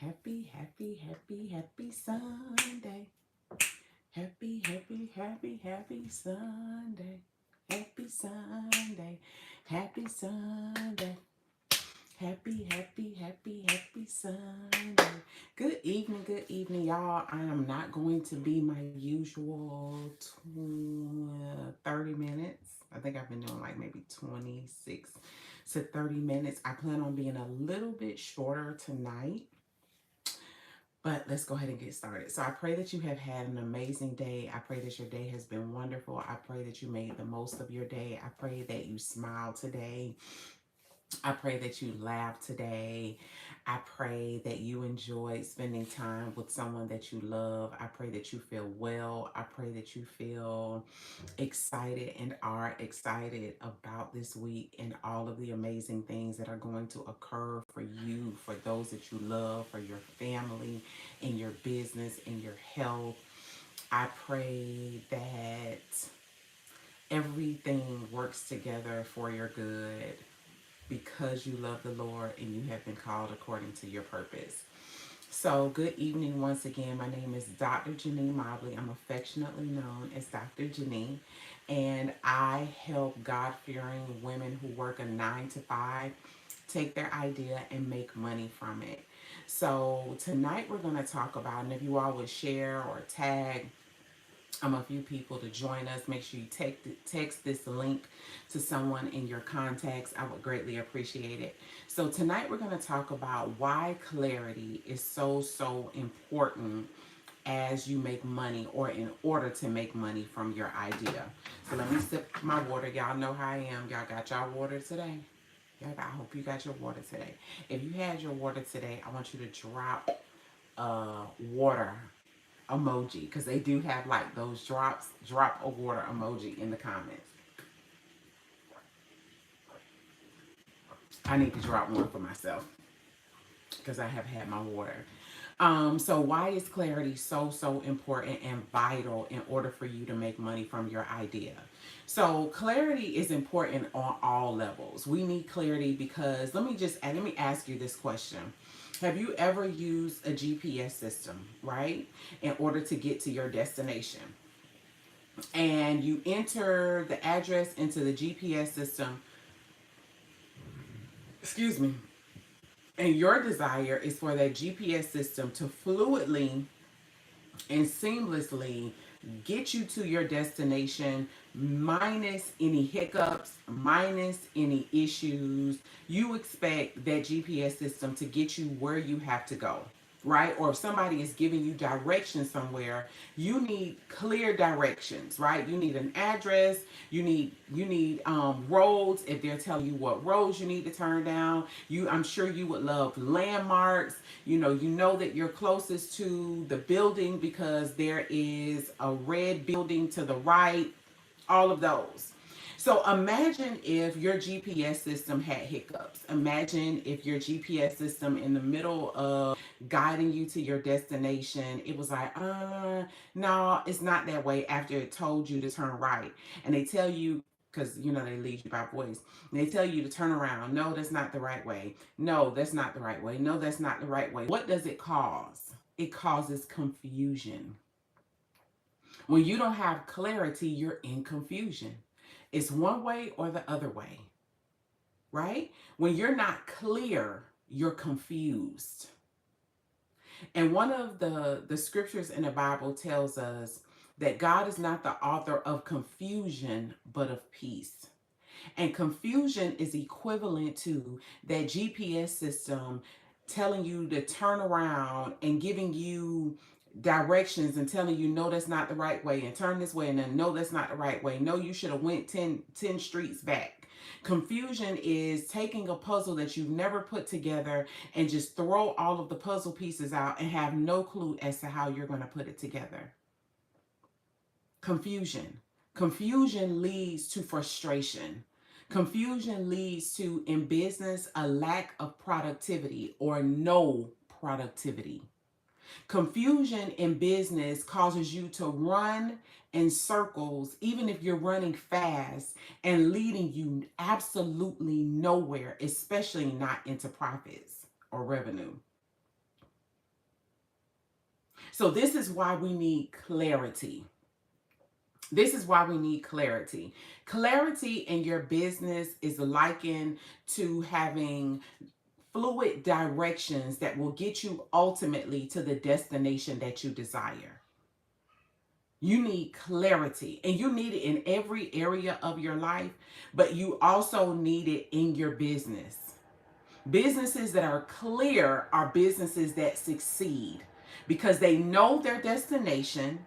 Happy Sunday. Happy Sunday. Happy Sunday. Happy Sunday. Happy Sunday. Good evening, y'all. I am not going to be my usual 30 minutes. I think I've been doing like maybe 26 to 30 minutes. I plan on being a little bit shorter tonight. But let's go ahead and get started. So I pray that you have had an amazing day. I pray that your day has been wonderful. I pray that you made the most of your day. I pray that you smiled today. I pray that you laughed today. I pray that you enjoyed spending time with someone that you love. I pray that you feel well. I pray that you feel excited and are excited about this week and all of the amazing things that are going to occur for you, for those that you love, for your family, in your business, in your health. I pray that everything works together for your good because you love the Lord and you have been called according to your purpose. So, good evening once again. My name is Dr. JaNee Mobley. I'm affectionately known as Dr. JaNee, and I help God fearing women who work a 9 to 5 take their idea and make money from it. So, tonight we're going to talk about, and if you all would share or tag a few people to join us. Make sure you text this link to someone in your contacts. I would greatly appreciate it. So tonight we're going to talk about why clarity is so important as you make money or in order to make money from your idea. So let me sip my water. Y'all know how I am. Y'all got y'all water today? I hope you got your water today. If you had your water today, I want you to drop water emoji because they do have like those drop a water emoji in the comments. I need to drop one for myself because I have had my water. So why is clarity so important and vital in order for you to make money from your idea? So clarity is important on all levels. We need clarity because let me ask you this question. Have you ever used a GPS system, right? In order to get to your destination. And you enter the address into the GPS system, excuse me, and your desire is for that GPS system to fluidly and seamlessly get you to your destination minus any hiccups, minus any issues. You expect that GPS system to get you where you have to go, right? Or if somebody is giving you directions somewhere, you need clear directions, right? You need an address. You need roads. If they're telling you what roads you need to turn down, I'm sure you would love landmarks. You know that you're closest to the building because there is a red building to the right. All of those. So imagine if your GPS system had hiccups. Imagine if your GPS system in the middle of guiding you to your destination, it was like, no, it's not that way after it told you to turn right. And they tell you, because they lead you by voice. And they tell you to turn around. No, that's not the right way. No, that's not the right way. No, that's not the right way. What does it cause? It causes confusion. When you don't have clarity, you're in confusion. It's one way or the other way, right? When you're not clear, you're confused. And one of the scriptures in the Bible tells us that God is not the author of confusion, but of peace. And confusion is equivalent to that GPS system telling you to turn around and giving you directions and telling you, no, that's not the right way, and turn this way, and then no, that's not the right way. No, you should have went 10 streets back. Confusion is taking a puzzle that you've never put together and just throw all of the puzzle pieces out and have no clue as to how you're going to put it together. Confusion leads to frustration. Confusion leads to, in business, a lack of productivity or no productivity. Confusion in business causes you to run in circles, even if you're running fast and leading you absolutely nowhere, especially not into profits or revenue. So this is why we need clarity. This is why we need clarity. Clarity in your business is likened to having fluid directions that will get you ultimately to the destination that you desire. You need clarity, and you need it in every area of your life, but you also need it in your business. Businesses that are clear are businesses that succeed because they know their destination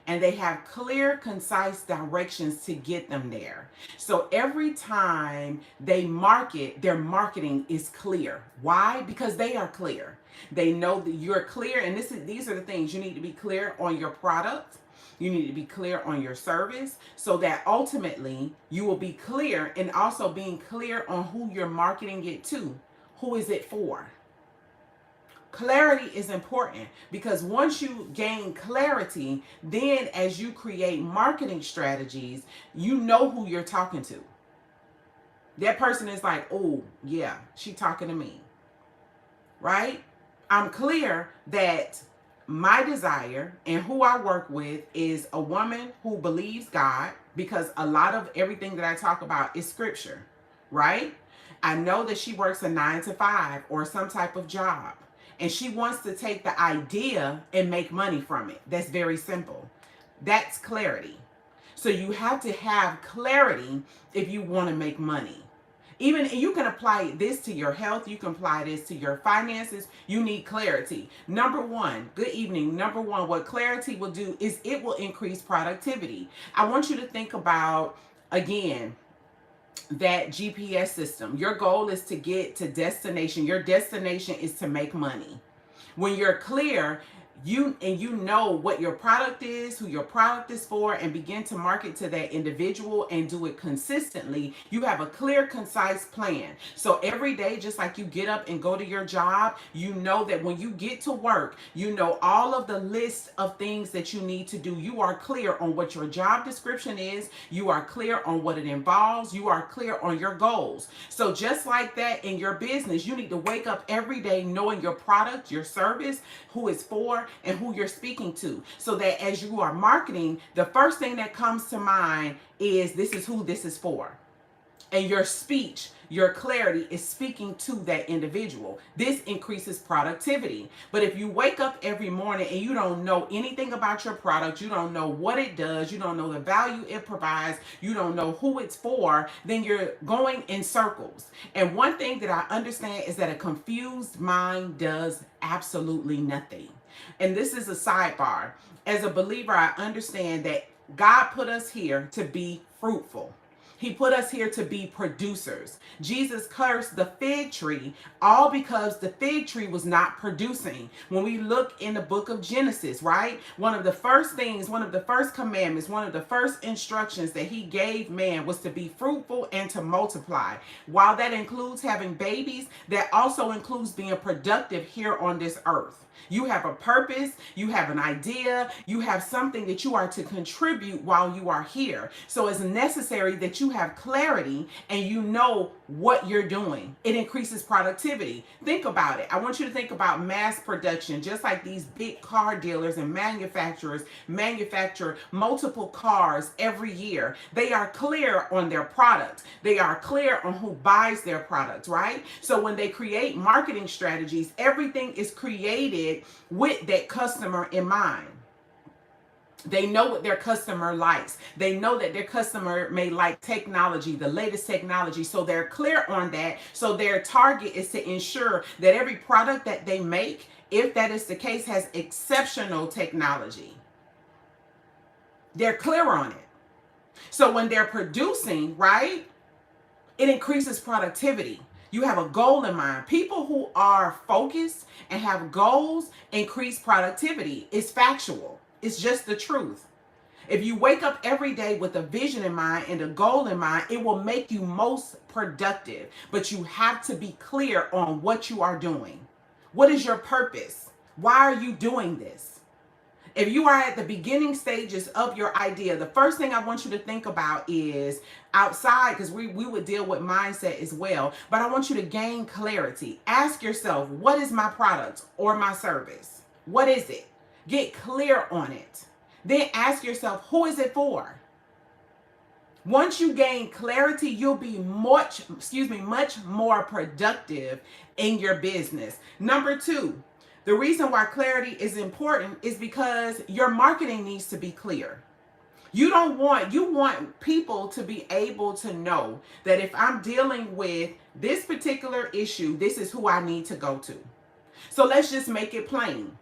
and they have clear, concise directions to get them there. So every time they market, their marketing is clear. Why? Because they are clear. They know that you're clear, and these are the things you need to be clear on your product. You need to be clear on your service so that ultimately you will be clear, and also being clear on who you're marketing it to. Who is it for? Clarity is important because once you gain clarity, then as you create marketing strategies, you know who you're talking to. That person is like, oh, yeah, she talking to me, right? I'm clear that my desire and who I work with is a woman who believes God, because a lot of everything that I talk about is scripture, right? I know that she works a 9 to 5 or some type of job, and she wants to take the idea and make money from it. That's very simple. That's clarity. So you have to have clarity if you want to make money. Even you can apply this to your health, you can apply this to your finances. You need clarity. Number one, good evening. Number one, what clarity will do is it will increase productivity. I want you to think about, again, that GPS system. Your goal is to get to destination. Your destination is to make money. When you're clear, you know what your product is, who your product is for, and begin to market to that individual and do it consistently. You have a clear, concise plan. So every day, just like you get up and go to your job, you know that when you get to work, you know all of the list of things that you need to do. You are clear on what your job description is. You are clear on what it involves. You are clear on your goals. So just like that in your business, you need to wake up every day knowing your product, your service, who it's for, and who you're speaking to, so that as you are marketing, the first thing that comes to mind is this is who this is for. And your speech, your clarity is speaking to that individual. This increases productivity. But if you wake up every morning and you don't know anything about your product, you don't know what it does, you don't know the value it provides, you don't know who it's for, then you're going in circles. And one thing that I understand is that a confused mind does absolutely nothing. And this is a sidebar. As a believer, I understand that God put us here to be fruitful. He put us here to be producers. Jesus cursed the fig tree all because the fig tree was not producing. When we look in the book of Genesis, right? One of the first things, one of the first commandments, one of the first instructions that he gave man was to be fruitful and to multiply. While that includes having babies, that also includes being productive here on this earth. You have a purpose, you have an idea, you have something that you are to contribute while you are here. So it's necessary that you have clarity and you know what you're doing. It increases productivity. Think about it. I want you to think about mass production. Just like these big car dealers and manufacturers manufacture multiple cars every year. They are clear on their product. They are clear on who buys their product, right? So when they create marketing strategies, everything is created with that customer in mind. They know what their customer likes. They know that their customer may like technology, the latest technology. So they're clear on that. So their target is to ensure that every product that they make, if that is the case, has exceptional technology. They're clear on it. So when they're producing, right, it increases productivity. You have a goal in mind. People who are focused and have goals increase productivity. It's factual. It's just the truth. If you wake up every day with a vision in mind and a goal in mind, it will make you most productive. But you have to be clear on what you are doing. What is your purpose? Why are you doing this? If you are at the beginning stages of your idea, the first thing I want you to think about is outside, because we would deal with mindset as well, but I want you to gain clarity. Ask yourself, what is my product or my service? What is it? Get clear on it. Then ask yourself, who is it for? Once you gain clarity, you'll be much more productive in your business. Number two, the reason why clarity is important is because your marketing needs to be clear. You want people to be able to know that if I'm dealing with this particular issue, this is who I need to go to. So let's just make it plain,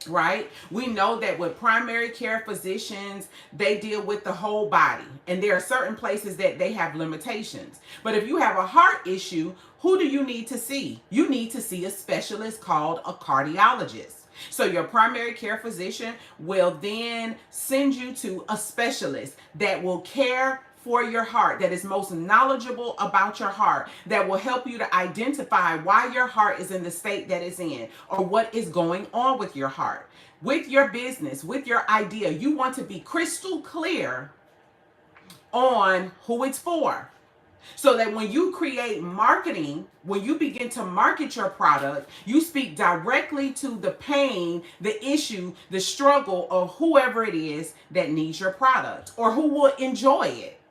right? We know that with primary care physicians, they deal with the whole body, and there are certain places that they have limitations. But if you have a heart issue, who do you need to see? You need to see a specialist called a cardiologist. So your primary care physician will then send you to a specialist that will care for your heart, that is most knowledgeable about your heart, that will help you to identify why your heart is in the state that it's in, or what is going on with your heart. With your business, with your idea, you want to be crystal clear on who it's for. So that when you create marketing, when you begin to market your product, you speak directly to the pain, the issue, the struggle of whoever it is that needs your product or who will enjoy it.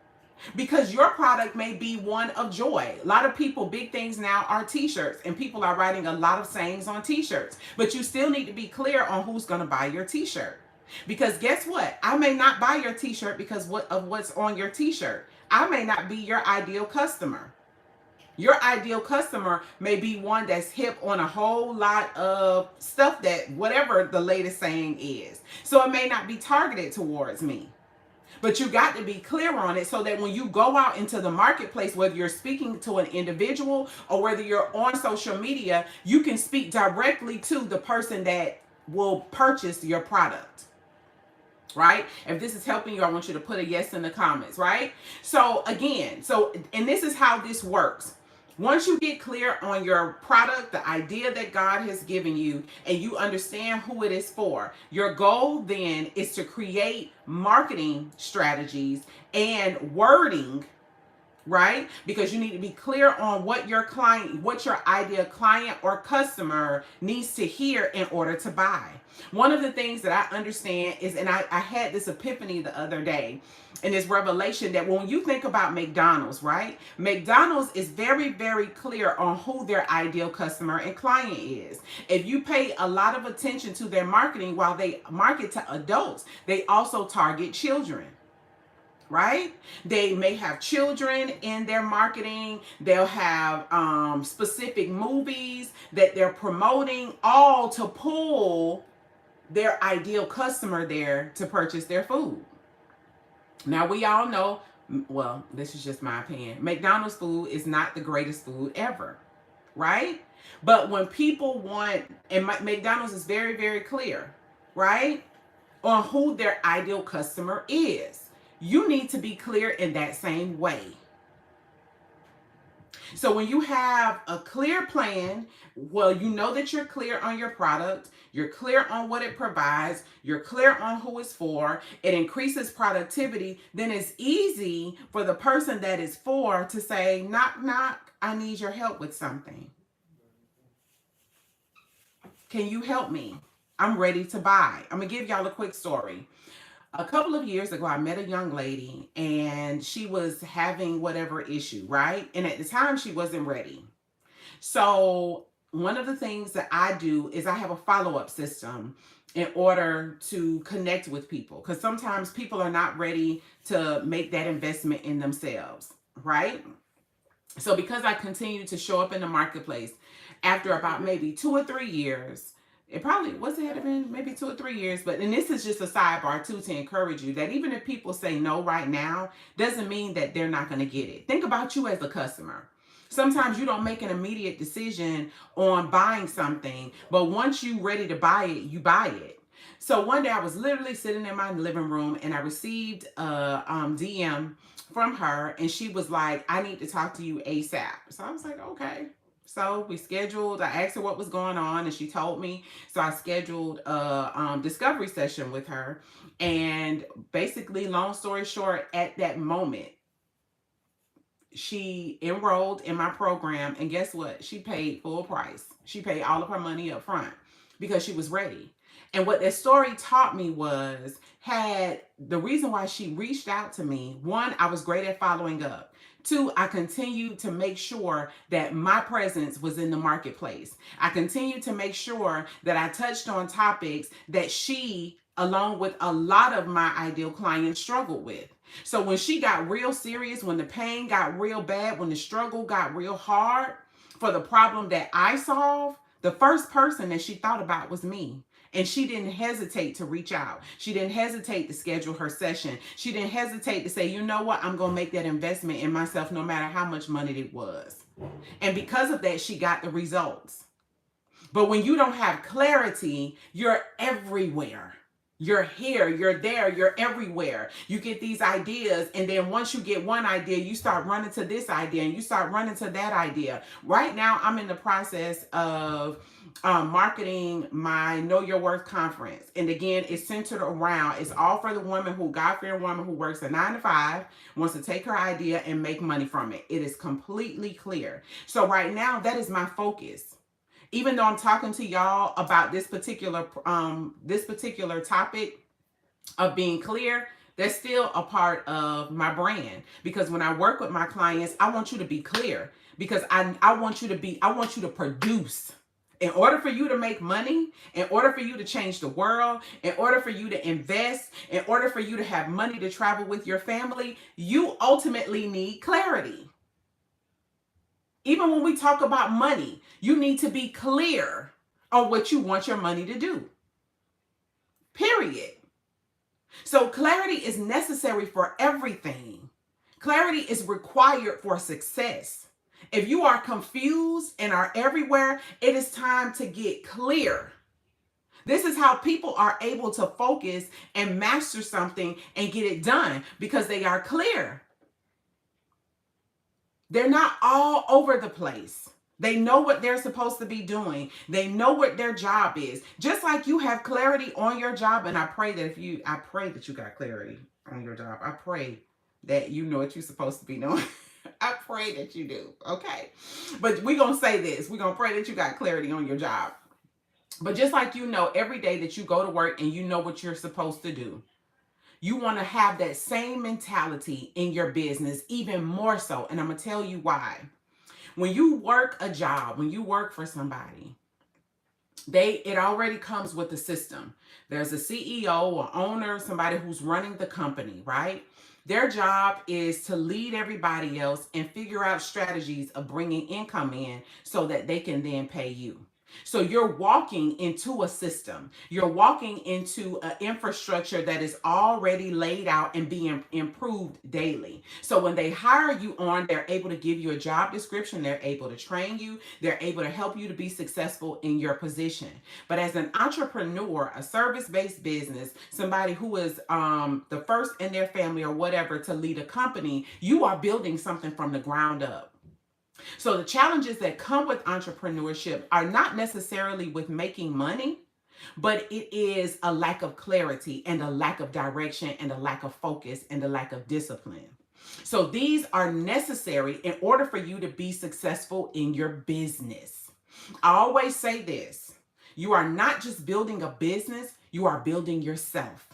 Because your product may be one of joy. A lot of people, big things now are t-shirts, and people are writing a lot of sayings on t-shirts. But you still need to be clear on who's going to buy your t-shirt. Because guess what? I may not buy your t-shirt because of what's on your t-shirt. I may not be your ideal customer. Your ideal customer may be one that's hip on a whole lot of stuff, that whatever the latest saying is. So it may not be targeted towards me. But you got to be clear on it so that when you go out into the marketplace, whether you're speaking to an individual or whether you're on social media, you can speak directly to the person that will purchase your product. Right? If this is helping you, I want you to put a yes in the comments, right? So again, and this is how this works. Once you get clear on your product, the idea that God has given you, and you understand who it is for, your goal then is to create marketing strategies and wording, right? Because you need to be clear on what your ideal client or customer needs to hear in order to buy. One of the things that I understand is, and I had this epiphany the other day, and this revelation that when you think about McDonald's, right? McDonald's is very, very clear on who their ideal customer and client is. If you pay a lot of attention to their marketing, while they market to adults, they also target children. Right? They may have children in their marketing. They'll have specific movies that they're promoting, all to pull their ideal customer there to purchase their food. Now, we all know, well, this is just my opinion, McDonald's food is not the greatest food ever, right? But when people want, and McDonald's is very, very clear, right, on who their ideal customer is. You need to be clear in that same way. So when you have a clear plan, well, you know that you're clear on your product, you're clear on what it provides, you're clear on who it's for, it increases productivity, then it's easy for the person that it's for to say, knock, knock, I need your help with something. Can you help me? I'm ready to buy. I'm going to give y'all a quick story. A couple of years ago, I met a young lady, and she was having whatever issue, right? And at the time, she wasn't ready. So one of the things that I do is I have a follow-up system in order to connect with people, because sometimes people are not ready to make that investment in themselves, right? So because I continued to show up in the marketplace after about maybe 2 or 3 years, it probably had been maybe 2 or 3 years, but, and this is just a sidebar too, to encourage you that even if people say no right now, doesn't mean that they're not going to get it. Think about you as a customer. Sometimes you don't make an immediate decision on buying something, but once you're ready to buy it, you buy it. So one day I was literally sitting in my living room, and I received a DM from her, and she was like, I need to talk to you ASAP. So I was like, okay. So we scheduled, I asked her what was going on, and she told me. So I scheduled a discovery session with her. And basically, long story short, at that moment, she enrolled in my program. And guess what? She paid full price. She paid all of her money up front. because she was ready. And what that story taught me was, had the reason why she reached out to me, one, I was great at following up. Two, I continued to make sure that my presence was in the marketplace. I continued to make sure that I touched on topics that she, along with a lot of my ideal clients, struggled with. So when she got real serious, when the pain got real bad, when the struggle got real hard for the problem that I solved, the first person that she thought about was me. And she didn't hesitate to reach out. She didn't hesitate to schedule her session. She didn't hesitate to say, you know what, I'm going to make that investment in myself no matter how much money it was. And because of that, she got the results. But when you don't have clarity, you're everywhere. You're here, you're there, you're everywhere. You get these ideas, and then once you get one idea, you start running to this idea, and you start running to that idea. Right now, I'm in the process of marketing my Know Your Worth conference. And again, it's centered around, it's all for the woman who, God-fearing woman who works a 9 to 5, wants to take her idea and make money from it. It is completely clear. So right now, that is my focus. Even though I'm talking to y'all about this particular topic of being clear, that's still a part of my brand. Because when I work with my clients, I want you to be clear, because I want you to produce. In order for you to make money, in order for you to change the world, in order for you to invest, in order for you to have money to travel with your family, you ultimately need clarity. Even when we talk about money, you need to be clear on what you want your money to do. Period. So clarity is necessary for everything. Clarity is required for success. If you are confused and are everywhere, it is time to get clear. This is how people are able to focus and master something and get it done, because they are clear. They're not all over the place. They know what they're supposed to be doing. They know what their job is. Just like you have clarity on your job, and I pray that you got clarity on your job. I pray that you know what you're supposed to be doing. I pray that you do. Okay. But we're going to say this. We're going to pray that you got clarity on your job. But just like you know every day that you go to work and you know what you're supposed to do, you want to have that same mentality in your business, even more so. And I'm going to tell you why. When you work a job, when you work for somebody, it already comes with the system. There's a CEO or owner, somebody who's running the company, right? Their job is to lead everybody else and figure out strategies of bringing income in so that they can then pay you. So you're walking into a system. You're walking into an infrastructure that is already laid out and being improved daily. So when they hire you on, they're able to give you a job description. They're able to train you. They're able to help you to be successful in your position. But as an entrepreneur, a service-based business, somebody who is the first in their family or whatever to lead a company, you are building something from the ground up. So the challenges that come with entrepreneurship are not necessarily with making money, but it is a lack of clarity and a lack of direction and a lack of focus and a lack of discipline. So these are necessary in order for you to be successful in your business. I always say this: you are not just building a business, you are building yourself.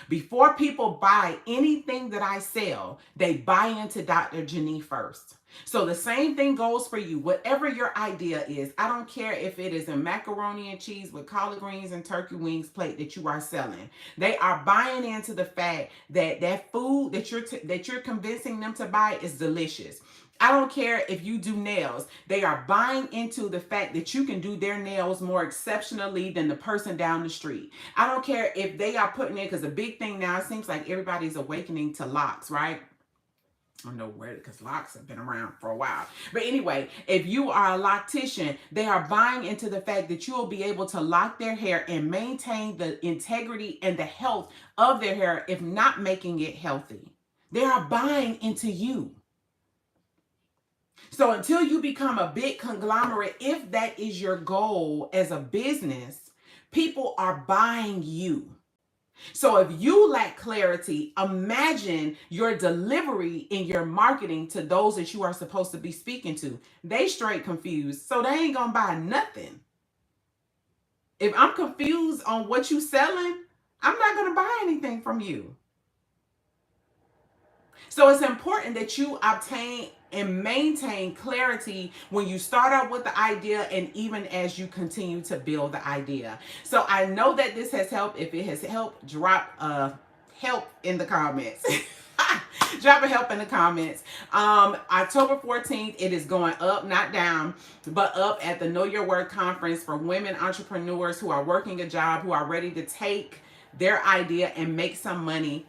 Before people buy anything that I sell, they buy into Dr. JaNee first. So the same thing goes for you. Whatever your idea is, I don't care if it is a macaroni and cheese with collard greens and turkey wings plate that you are selling. They are buying into the fact that that food that you're convincing them to buy is delicious. I don't care if you do nails. They are buying into the fact that you can do their nails more exceptionally than the person down the street. I don't care if they are putting in, because the big thing now, it seems like everybody's awakening to locks, right? I don't know where, because locks have been around for a while. But anyway, if you are a loctician, they are buying into the fact that you will be able to lock their hair and maintain the integrity and the health of their hair, if not making it healthy. They are buying into you. So until you become a big conglomerate, if that is your goal as a business, people are buying you. So if you lack clarity, imagine your delivery in your marketing to those that you are supposed to be speaking to. They straight confused, so they ain't gonna buy nothing. If I'm confused on what you selling, I'm not going to buy anything from you. So it's important that you obtain and maintain clarity when you start out with the idea and even as you continue to build the idea. So I know that this has helped. If it has helped, drop a help in the comments. Drop a help in the comments. October 14th, it is going up, not down, but up at the Know Your Worth conference for women entrepreneurs who are working a job, who are ready to take their idea and make some money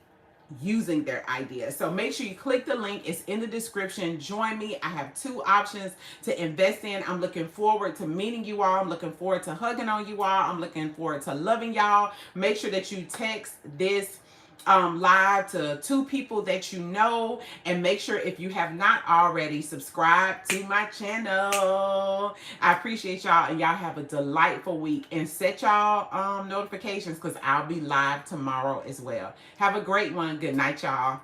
using their idea. So make sure you click the link. It's in the description. Join me. I have 2 options to invest in. I'm looking forward to meeting you all. I'm looking forward to hugging on you all. I'm looking forward to loving y'all. Make sure that you text this live to 2 people that you know, and make sure, if you have not already, subscribe to my channel. I appreciate y'all, and y'all have a delightful week, and set y'all notifications because I'll be live tomorrow as well. Have a great one. Good night, y'all.